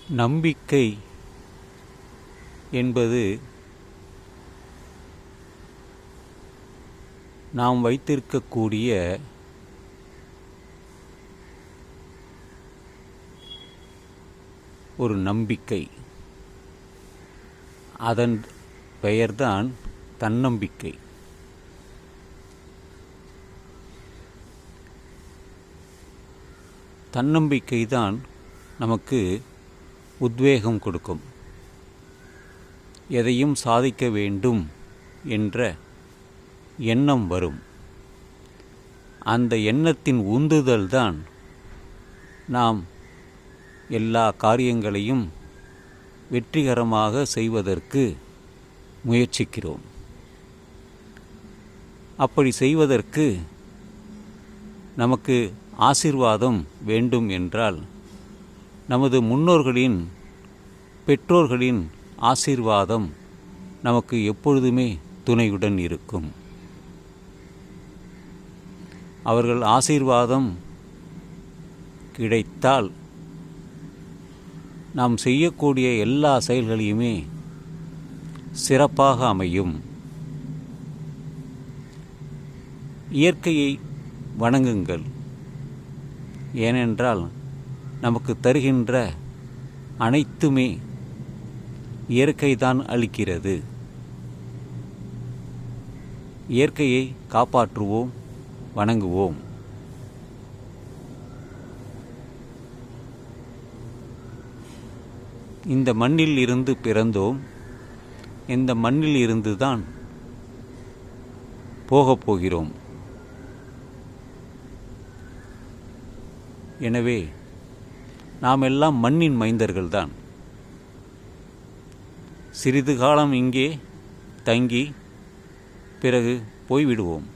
நம்பிக்கை என்பது நாம் வைத்திருக்கக்கூடிய ஒரு நம்பிக்கை. அதன் பெயர்தான் தன்னம்பிக்கை. தன்னம்பிக்கைதான் நமக்கு உத்வேகம் கொடுக்கும். எதையும் சாதிக்க வேண்டும் என்ற எண்ணம் வரும். அந்த எண்ணத்தின் உந்துதல்தான் நாம் எல்லா காரியங்களையும் வெற்றிகரமாக செய்வதற்கு முயற்சிக்கிறோம். அப்படி செய்வதற்கு நமக்கு ஆசீர்வாதம் வேண்டும் என்றால் நமது முன்னோர்களின் பெற்றோர்களின் ஆசீர்வாதம் நமக்கு எப்பொழுதுமே துணையுடன் இருக்கும். அவர்கள் ஆசீர்வாதம் கிடைத்தால் நாம் செய்யக்கூடிய எல்லா செயல்களையுமே சிறப்பாக அமையும். இயற்கையை வணங்குங்கள். ஏனென்றால் நமக்கு தருகின்ற அனைத்துமே இயற்கைதான் அளிக்கிறது. இயற்கையை காப்பாற்றுவோம், வணங்குவோம். இந்த மண்ணில் இருந்து பிறந்தோம். இந்த மண்ணில் இருந்துதான் போகப் போகிறோம். எனவே நாம் எல்லாம் மண்ணின் மைந்தர்கள்தான். சிறிது காலம் இங்கே தங்கி பிறகு போய்விடுவோம்.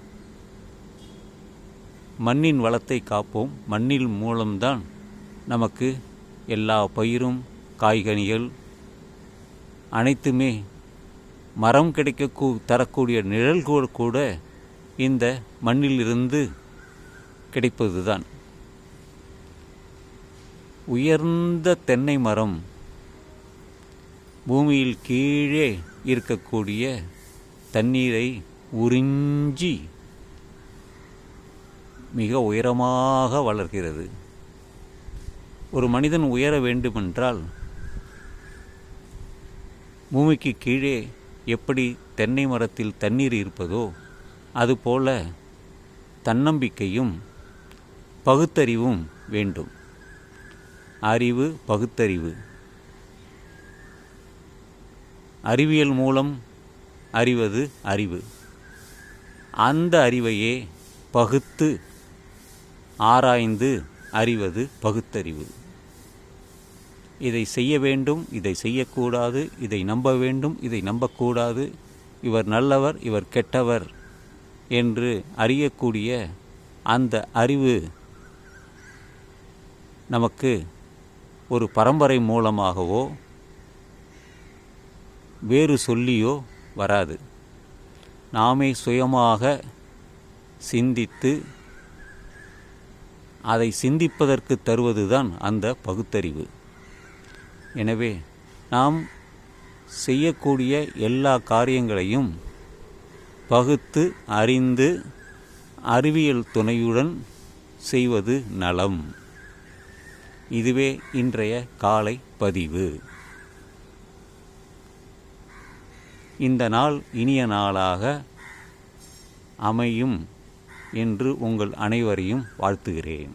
மண்ணின் வளத்தை காப்போம். மண்ணின் மூலம்தான் நமக்கு எல்லா பயிரும், காய்கனிகள் அனைத்துமே, மரம் கிடைக்க தரக்கூடிய நிழல் கூட இந்த மண்ணிலிருந்து கிடைப்பதுதான். உயர்ந்த தென்னை மரம் பூமியில் கீழே இருக்கக்கூடிய தண்ணீரை உறிஞ்சி மிக உயரமாக வளர்கிறது. ஒரு மனிதன் உயர வேண்டுமென்றால் பூமிக்கு கீழே எப்படி தென்னை மரத்தில் தண்ணீர் இருப்பதோ அதுபோல தன்னம்பிக்கையும் பகுத்தறிவும் வேண்டும். அறிவு, பகுத்தறிவு. அறிவியல் மூலம் அறிவது அறிவு. அந்த அறிவையே பகுத்து ஆராய்ந்து அறிவது பகுத்தறிவு. இதை செய்ய வேண்டும், இதை செய்யக்கூடாது, இதை நம்ப வேண்டும், இதை நம்பக்கூடாது, இவர் நல்லவர், இவர் கெட்டவர் என்று அறியக்கூடிய அந்த அறிவு நமக்கு ஒரு பரம்பரை மூலமாகவோ வேறு சொல்லியோ வராது. நாமே சுயமாக சிந்தித்து அதை சிந்திப்பதற்கு தருவதுதான் அந்த பகுத்தறிவு. எனவே நாம் செய்யக்கூடிய எல்லா காரியங்களையும் பகுத்து அறிந்து அறிவியல் துணையுடன் செய்வது நலம். இதுவே இன்றைய காலை பதிவு. இந்த நாள் இனிய நாளாக அமையும் என்று உங்கள் அனைவரையும் வாழ்த்துகிறேன்.